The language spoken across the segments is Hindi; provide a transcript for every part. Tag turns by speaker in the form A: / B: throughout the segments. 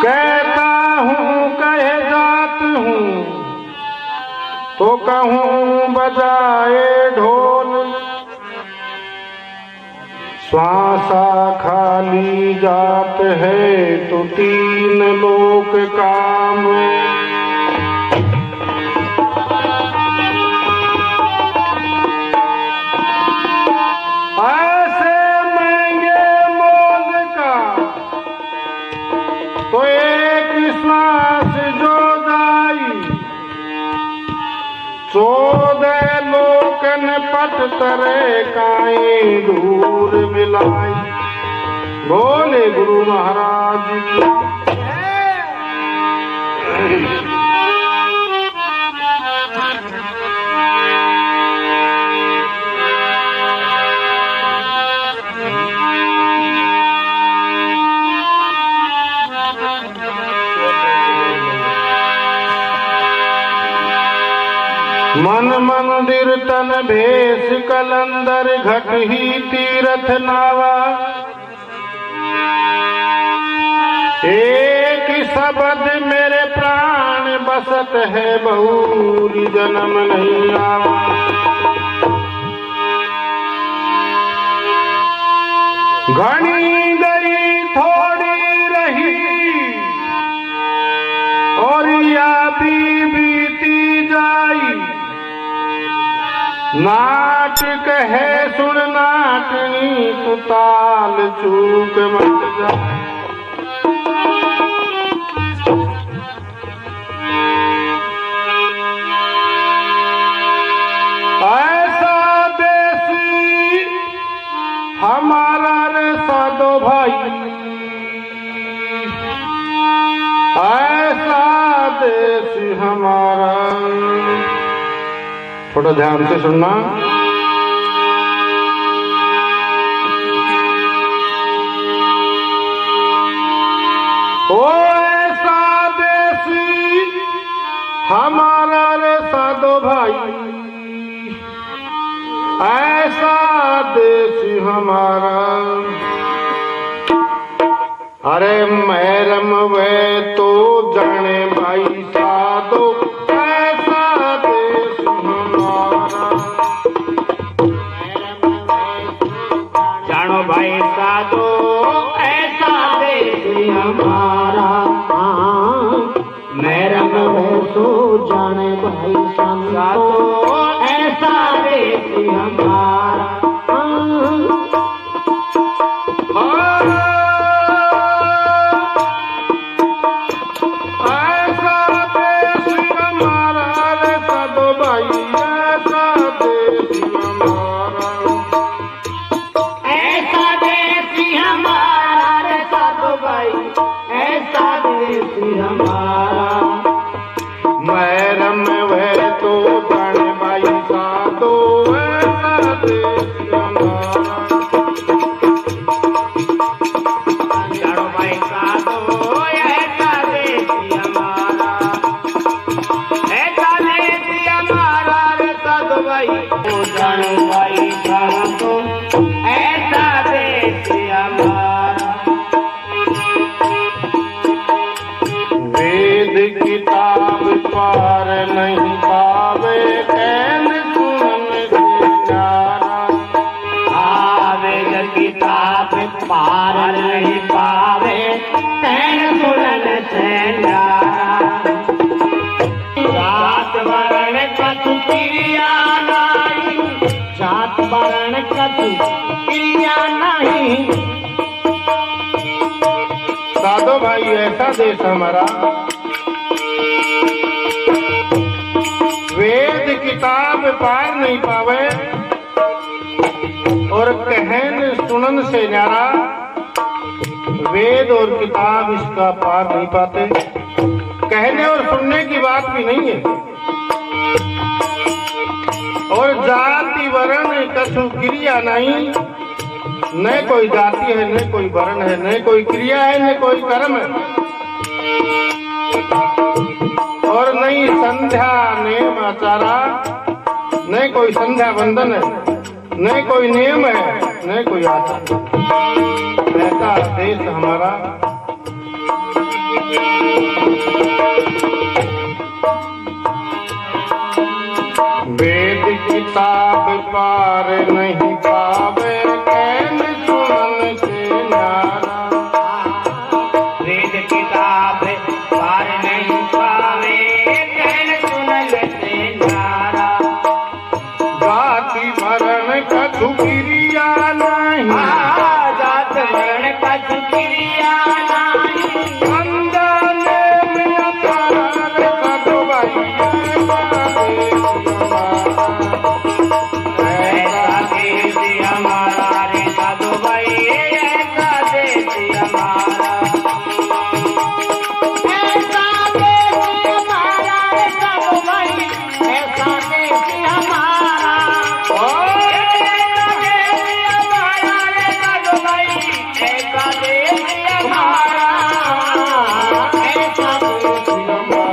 A: कहता हूँ कहे जात हूँ तो कहूँ बजाए ढोल, श्वासा खाली जात है तो तीन लोक काम। ऐसे महंगे मोल का तो एक श्वास जो जाई, 14 लोकन पट तरे काई दूर मिलाई। बोले गुरु महाराज की। मन मंदिर तन भेष कलंदर, घट ही तीरथ नावा। एक शब्द मेरे प्राण बसत है, बहुरी जन्म नहीं आवा। घनी गई थोड़ी रही और या भी बीती जाई। नाटक है सुन नाटनी, तू ताल चूक मत जा। ऐसा देसी हमारा रे साधो भाई, ऐसा देसी हमारा। थोड़ा ध्यान से सुनना। ओ ऐसा देसी हमारा रे साधो भाई, ऐसा देसी हमारा। अरे मैरम वे तो जाने भाई साधो, भाई साधो ऐसा देश हमारा। मैरम तो जाने भाई साधो ऐसा देश हमारा। ऐसा देश हमारा रे साधो भाई, ऐसा देश हमारा। मैरम वह तो जाने भाई साधो ऐसा देश हमारा। जानो भाई साधो ऐसा देश हमारा, ऐसा देश हमारा रे साधो भाई। जानो भाई साधो ऐसा देश हमारा। वेद किताब पार नहीं पावे, कैन सुन से न्यारा। वेद किताब पार नहीं पावे, कैन सुन से न्यारा। जात वर्ण कछु क्रिया नहीं, जात वर्ण कछु क्रिया नहीं। साधो भाई ऐसा देश हमारा। वेद किताब पार नहीं पावे और कहन सुनन से न्यारा। वेद और किताब इसका पार नहीं पाते, कहने और सुनने की बात भी नहीं है। और जाति वर्ण कछु क्रिया नहीं, न कोई जाति है, न कोई वर्ण है, न कोई क्रिया है, न कोई कर्म है, और न ही संध्या नेम आचारा, न कोई संध्या बंधन है। न कोई नियम है न कोई आदत। ऐसा देश हमारा। वेद किताब पार नहीं पावे कैन सुनन से न्यारा।
B: वेद किताब पार नहीं पावे कैन सुनन से न्यारा।
A: जाति वर्ण कछु क्रिया नहीं,
B: जात वर्ण कछु क्रिया नहीं।
A: अंजाने में अपार कदो भाई
B: ऐसा देश हमारा रे साधु भाई, ऐसा देश हमारा। ऐसा देश हमारा रे साधु भाई, ऐसा देश हमारा। ऐसा देश हमारा रे साधु भाई, ऐसा देश हमारा। ऐसा देश हमारा।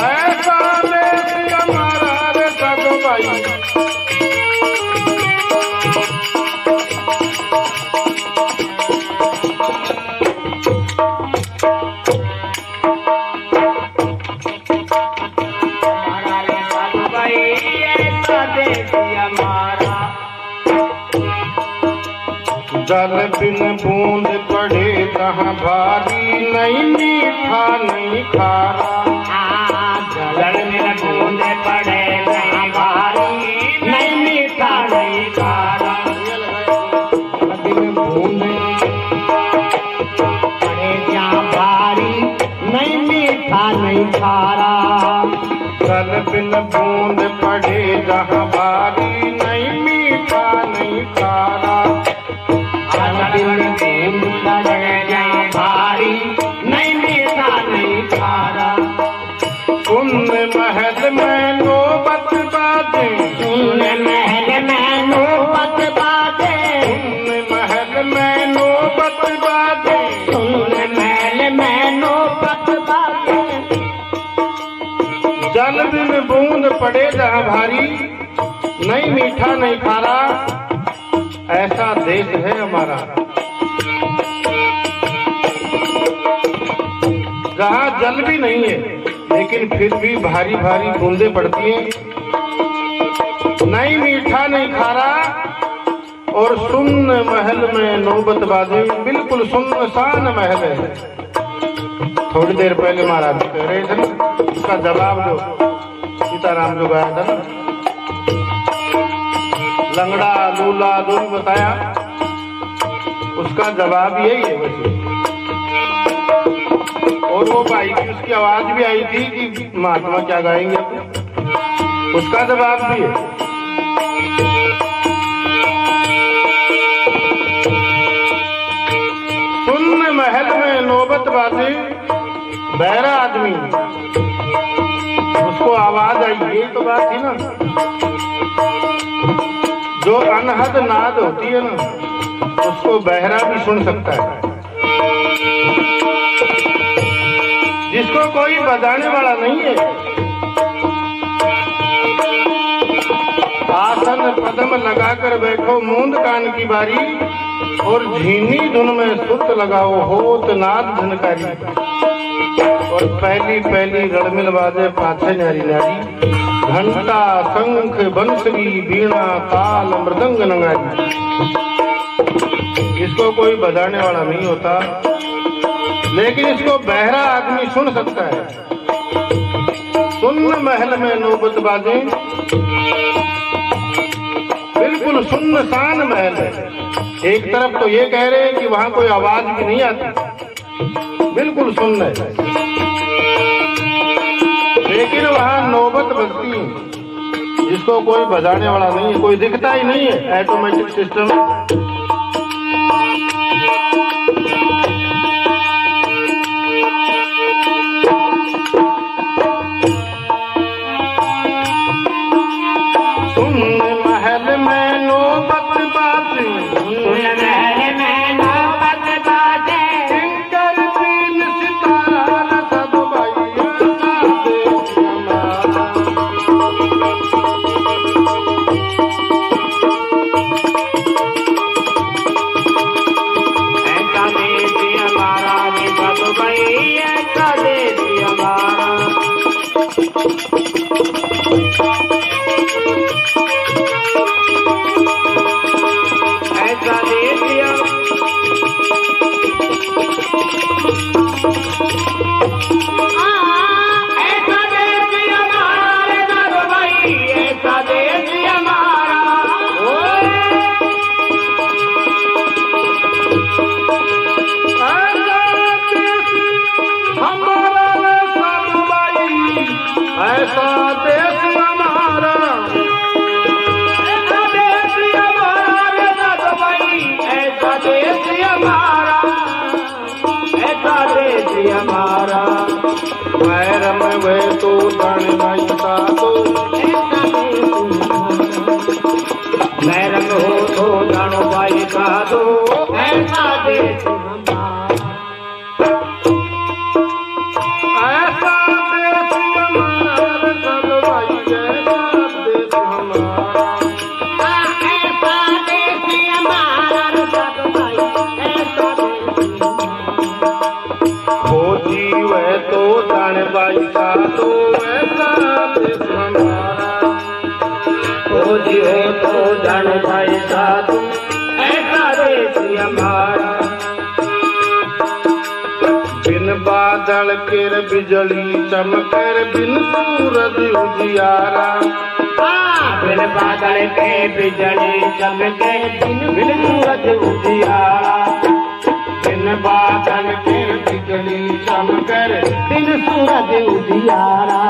A: ऐसा देश हमारा रे साधु भाई।
B: हमारा रे साधु भाई, ऐसा देश हमारा।
A: जल बिन बूंद पड़े तहाँ भारी नहीं मीठा नहीं खारा।
B: जल में बूंद पड़े नहीं भारी, नहीं मीठा नहीं खारा।
A: बिन बूंद
B: पड़े जहाँ भारी, नहीं मीठा नहीं खारा।
A: जल बिन बूंद पड़े जहाँ भारी नहीं मीठा नहीं खारा।
B: जल में बूंद पड़े जहाँ भारी, नहीं मीठा नहीं खारा।
A: पुण्य महल में नौबत बाजे,
B: सुन महल में नौबत बाजे।
A: पुण्य महल में नौबत बाजे।
B: सुन महल में नौबत बाजे।
A: जल बिन बूंद पड़े जहाँ भारी नहीं मीठा नहीं खारा। ऐसा देश है हमारा जहाँ जल भी नहीं है लेकिन फिर भी भारी भारी बूंदे पड़ती हैं। नहीं मीठा नहीं खारा और सुन्न महल में नौबत बाजे। बिल्कुल सुनसान महल है। थोड़ी देर पहले महाराज कह रहे थे ना, उसका जवाब जो सीताराम जो गाया था ना, लंगड़ा लूला जो भी बताया उसका जवाब यही है वैसे। और वो भाई की उसकी आवाज भी आई थी कि महात्मा क्या गाएंगे, उसका जवाब भी है। सुन्न महल में नौबत बाजे, बहरा आदमी उसको आवाज आई, यही तो बात थी ना। जो अनहद नाद होती है ना उसको बहरा भी सुन सकता है। जिसको कोई बजाने वाला नहीं है, आसन पदम लगाकर बैठो मूंद कान की बारी, और झीनी धुन में सुत लगाओ होत नाद झनकारी। और पहली पहली रणमिल बाजे पाछे न्यारी न्यारी, घंटा शंख बंसरी वीणा ताल मृदंग नंगारी। इसको कोई बजाने वाला नहीं होता लेकिन इसको बहरा आदमी सुन सकता है। सुन्न महल में नौबत बाजे, बिल्कुल सुनसान महल है। एक तरफ तो ये कह रहे हैं कि वहां कोई आवाज भी नहीं आती, बिल्कुल सुन्न है, लेकिन वहां नौबत बजती है जिसको कोई बजाने वाला नहीं है, कोई दिखता ही नहीं है। Automatic system.
B: ऐसा दे दिया ऐसा दे दिया हमारे दादू भाई, ऐसा दे दिया हमारा
A: ऐसा देश हमारा,
B: ऐसा देश हमारा दादू भाई, ऐसा देश हमारा, ऐसा देश हमारा।
A: पैर में वे तो तन नहीं साधो,
B: मैरम हो तो जानो भाई का दो, ऐसा देश
A: ऐसा देश हमारा सब भाई, ऐसा देश हमारा।
B: ऐसा देश हमारा सब भाई, ऐसा देश
A: हो जीवे तो तन भाई साधो, ऐसा देश हमारा।
B: हो जियो तो जान भाई साधु, ऐसा देश हमारा।
A: बिन बादल केर बिजली चमकर, बिन सूरज उजियारा।
B: बिन बादल के बिजली चमके, बिन सूरज उजियारा। बिन बादल के बिजली चमकर, बिन सूरज उजियारा।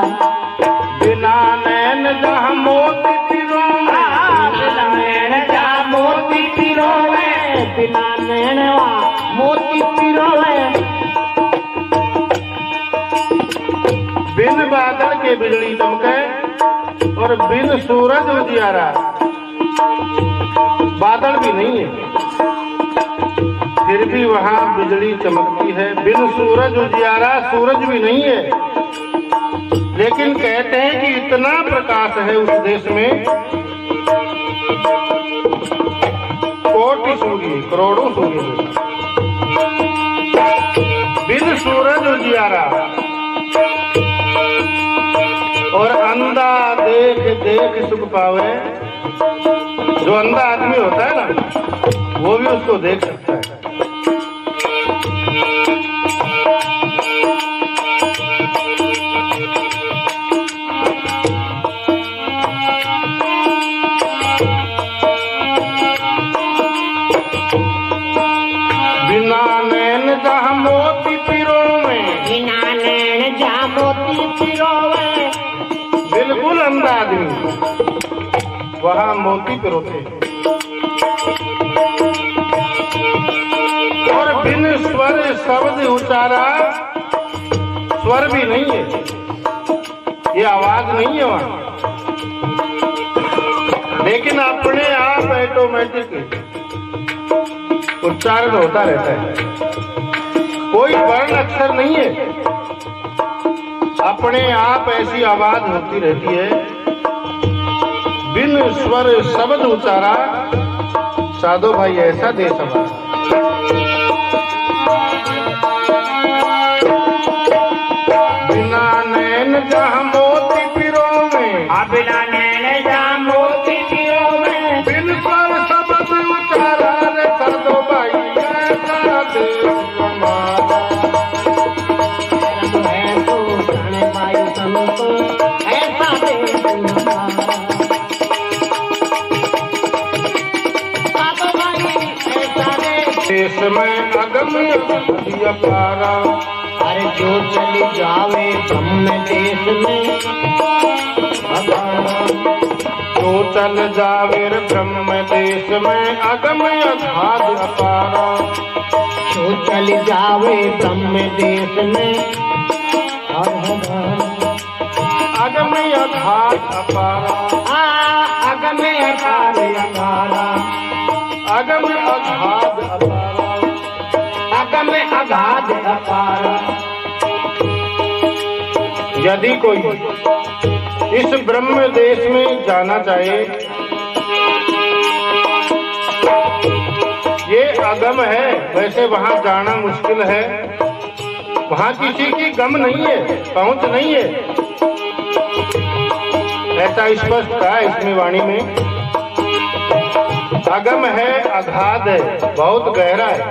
A: बिना नैन जहाँ मोती पिरोए,
B: बिना नैन जा मोती पिरोए, बिना नैनवा मोती पिरोए।
A: बिन बादल के बिजली चमके और बिन सूरज उजियारा। बादल भी नहीं है फिर भी वहाँ बिजली चमकती है, बिन सूरज उजियारा, सूरज भी नहीं है। लेकिन कहते हैं कि इतना प्रकाश है उस देश में, कोटि सूर्य, करोड़ों सूर्य बिन सूरज उजियारा। और अंधा देख देख सुख पावे। जो अंधा आदमी होता है ना, वो भी उसको देख सकता है। बिना नैन जहाँ मोती पिरोवे,
B: बिना नैन जा मोती पिरोवे।
A: बिल्कुल अंधा आदमी वहाँ मोती पिरोते। और बिन स्वर शब्द उचारा, स्वर भी नहीं है, ये आवाज नहीं है वहाँ, लेकिन अपने आप ऑटोमेटिक उच्चारण होता रहता है। कोई वर्ण अक्षर नहीं है, अपने आप ऐसी आवाज होती रहती है। बिन स्वर शब्द उचारा, साधो भाई ऐसा देश हमारा। बिना नैन जहाँ मोती पिरोवे,
B: बिना नैन जा मोती पिरोवे।
A: बिन स्वर शब्द उचारा, रे साधो भाई ऐसा देश हमारा।
B: है तो जाने पाई संतो, ऐसा देश हमारा। साधो भाई ऐसा
A: देश में अगम अपारा।
B: अरे जो चली जावे ब्रह्म देश में,
A: जो चल जावे ब्रह्म देश में, अगम अगाध अपारा।
B: जो चली जावे ब्रह्म देश में,
A: अगम अगाध अपारा।
B: अगम अगाध अपारा।
A: अगम अगाध अपारा।
B: अगम अगाध अपारा।
A: यदि कोई इस ब्रह्म देश में जाना चाहे, ये अगम है, वैसे वहां जाना मुश्किल है। वहां किसी की गम नहीं है, पहुंच नहीं है। ऐसा स्पष्ट था इसमें वाणी में। अगम है, अगाध है, बहुत गहरा है,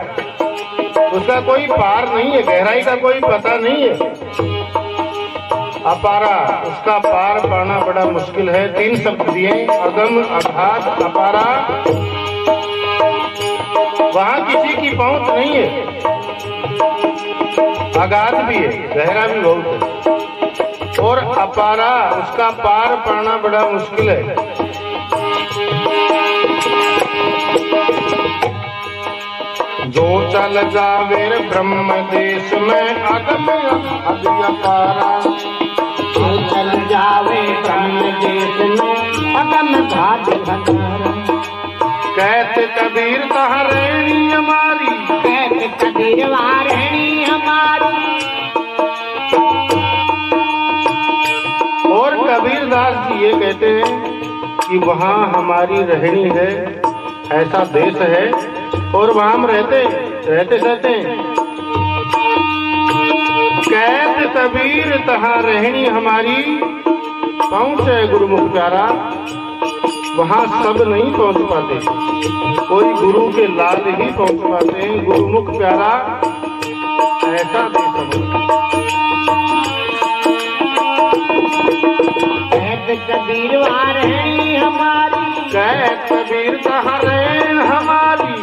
A: उसका कोई पार नहीं है, गहराई का कोई पता नहीं है। अपारा, उसका पार पाना बड़ा मुश्किल है। 3 शब्द दिए, अगम, अगाध, अपारा। वहां किसी की पहुंच नहीं है। अगाध भी है, गहरा भी बहुत है, और अपारा, उसका पार पाना बड़ा मुश्किल है। जो चल जावे ब्रह्म देश में अगम अपारा,
B: जो चल जावे ब्रह्म देश में अगम अपारा।
A: कहते कबीर कहाँ रहनी हमारी,
B: कहते कबीर वहाँ रहनी हमारी।
A: और कबीरदास जी ये कहते हैं कि वहाँ हमारी रहनी है, ऐसा देश है, और वहाँ हम रहते सहते हैं। कहते कबीर तहाँ रहनी हमारी, पहुँचे गुरुमुख प्यारा। वहाँ सब नहीं पहुँच पाते, कोई गुरु के लाल ही पहुँच पाते हैं। गुरुमुख प्यारा ऐसा देश है।
B: कहते कबीर वहाँ रहनी हमारी,
A: कहते कबीर तहाँ रहन हमारी,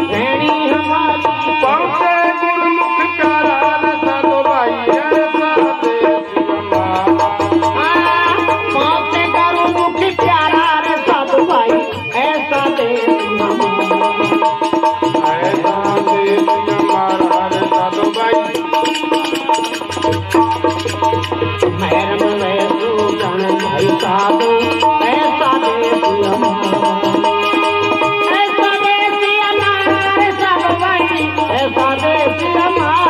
B: रहनी हमारी।
A: पहुँचे गुरुमुख प्यारा साधो भाई, ऐसा देश हमारा।
B: पहुँचे गुरुमुख प्यारा रे साधु भाई, ऐसा देश हमारा।
A: ऐसा देश हमारा रे साधो भाई।
B: महरम में सूजन भाई साधु, ऐसा देश हमारा। ऐसा देश हमारा रे साधु भाई, ऐसा देश हमारा।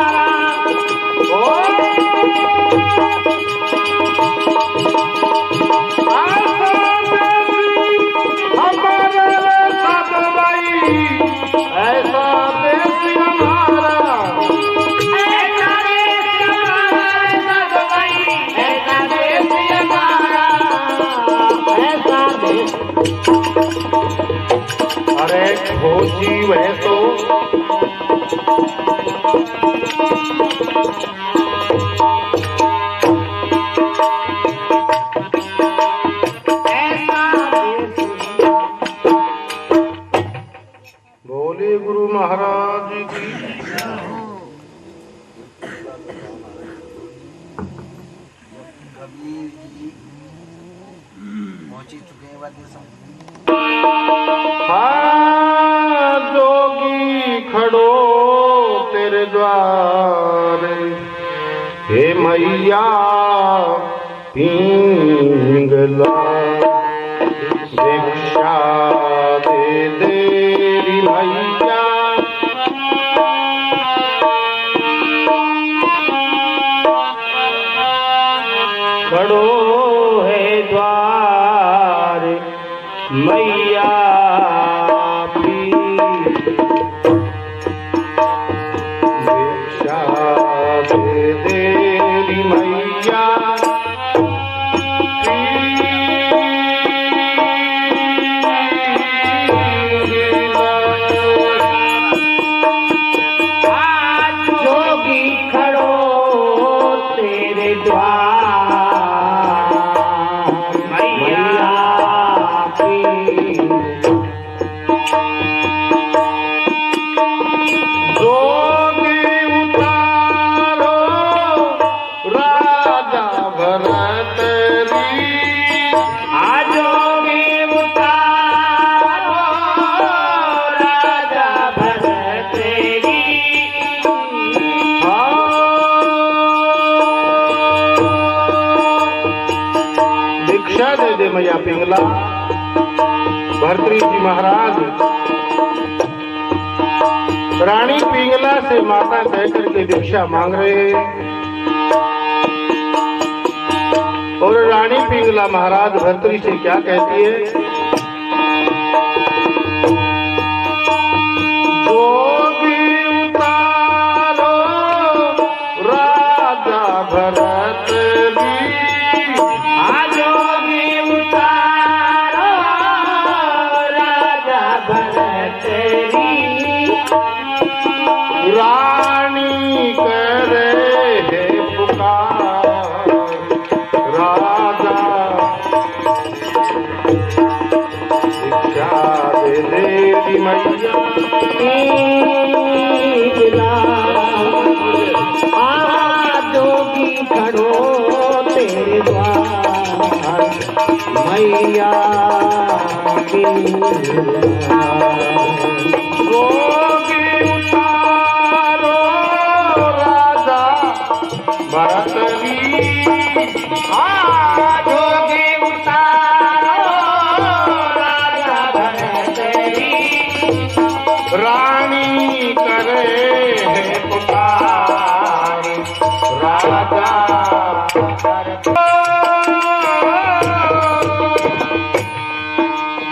A: अरे खोजी वह तो बोले गुरु महाराज की।
C: पहुंच चुके हैं वाद्य संग।
A: हाँ जोगी खड़ो तेरे द्वार, हे मैया पिंगला, भिक्षा दे देरी मैया। खड़ो है द्वार मैया भिक्षा दे देरी मैया।
B: जोगी खड़ो तेरे द्वार, मैया की।
A: जोगी उतारो राजा भरत री,
B: आजोगे उतारो राजा भरत री।
A: भिक्षा दे दे मैया पिंगला। भर्तृ जी महाराज रानी पिंगला से माता कह करके भिक्षा मांग रहे हैं, और रानी पिंगला महाराज भर्तृ से क्या कहती है? जोगी उतारो राजा भरत री,
B: आज
A: जोगी उतारो राजा भरतरी
B: जोगी उतारो राजा भरतरी
A: रानी करे है पुकार राजा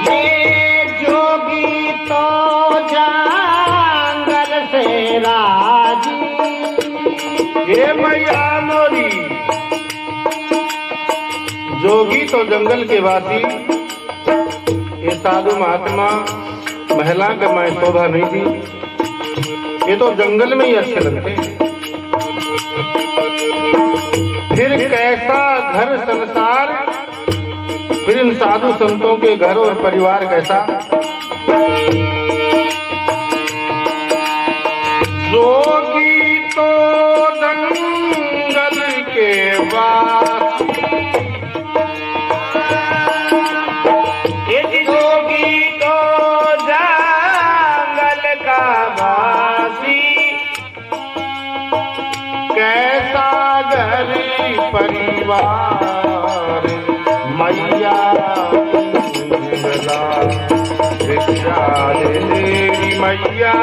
B: ये जोगी तो जंगल से राजी
A: ये मैया मोरी जोगी तो जंगल के वासी ये साधु महात्मा महिला का मैं शोभा नहीं थी ये तो जंगल में ही अच्छे लगते फिर कैसा घर संसार फिर इन साधु संतों के घर और परिवार कैसा जोगी तो जंगल के वासी
B: जोगी तो जंगल का वासी
A: कैसा घर परिवार मैया पिंगला भिक्षा दे देवी मैया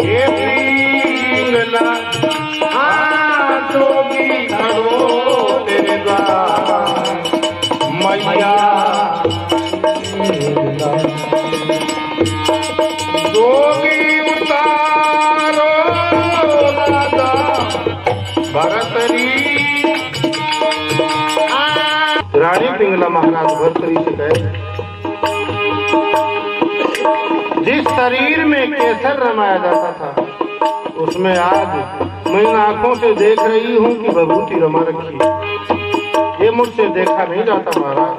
A: ये पिंगला हाँ जोगी खड़ो तेरे द्वार मैया जोगी उतारो राजा भरतरी रानी पिंगला महाराज भरतरी से कहे जिस शरीर में केसर रमाया जाता था उसमें आज मैं इन आंखों से देख रही हूँ कि विभूति रमा रखी ये मुझसे देखा नहीं जाता महाराज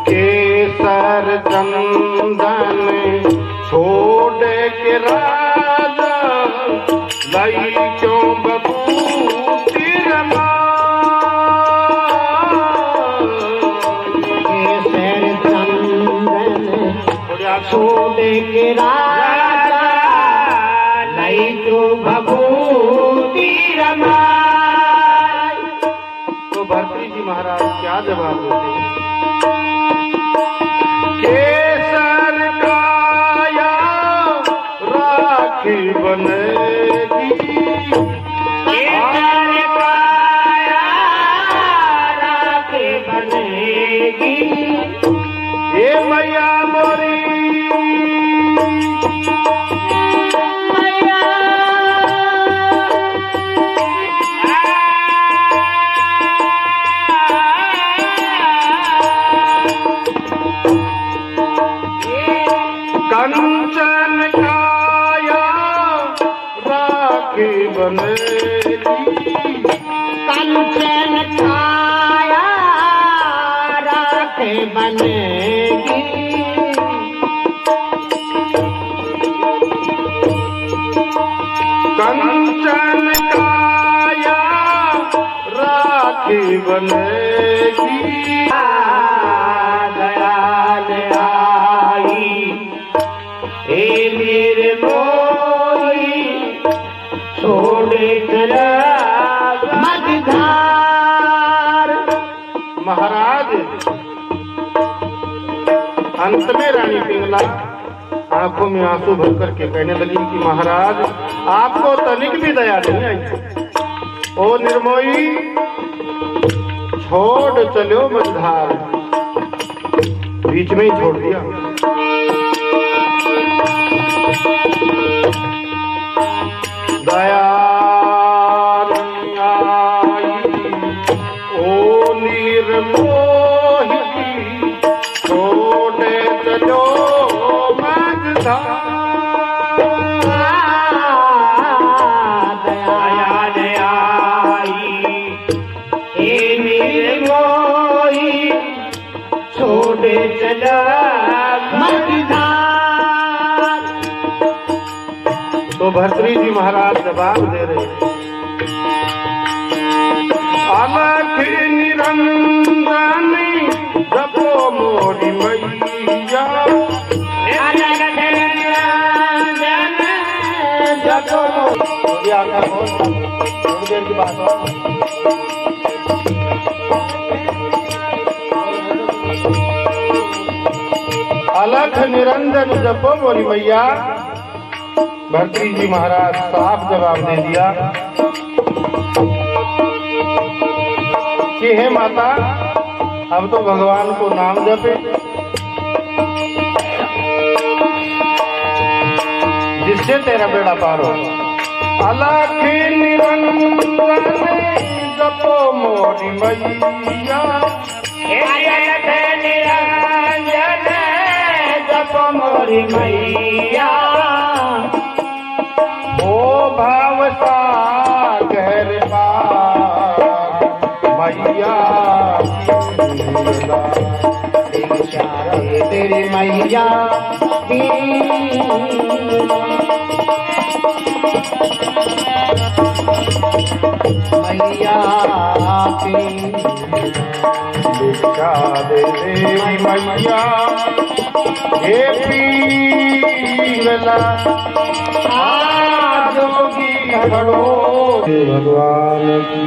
A: केसर चंदन छोड़ के राजा लाई क्यों बबूती रमा
B: केसर चंदन छोड़ के राजा लई तो भभूति रमाई।
A: तो भरतरी जी महाराज क्या जवाब देते केसर काया राखी बनेगी
B: केसर काया राखी बनेगी
A: ये मैया मोरी
B: मैया
A: कंचन काया राखी बनेगी
B: कंचन काया राखी बनेगी
A: कंचन काया राखी बनेगी
B: दयाल आई हे मेरे मोई छोड़े तेरा मझधार।
A: महाराज अंत में रानी पिंगला आंखों में आंसू भर करके कहने लगी कि महाराज आपको तनिक भी दया नहीं आई ओ निर्मोही छोड़ चलो मझधार बीच में ही छोड़ दिया दया नहीं आई ओ निर्मोही छोड़े चलो
B: छोड़े चला मझधार।
A: तो भरतरी जी महाराज जवाब दे रहे अलख निरंजन
B: तो
A: ये आकर बोल थोड़ी देर की बात हो। अलख निरंजन जपो बोली मैया। भर्तृ जी महाराज साफ जवाब दे दिया कि हे माता अब तो भगवान को नाम जपे, जिससे तेरा बेड़ा पार हो। अलख निरंजन जपो मोरी मैया,
B: अलख निरंजन जपो मोरी मैया।
A: ओ भाव सागर पार मैया
B: तेरी मैया मैया
A: भिक्षा दे देवी मैया हे पीला जोगी खड़ो भगवान की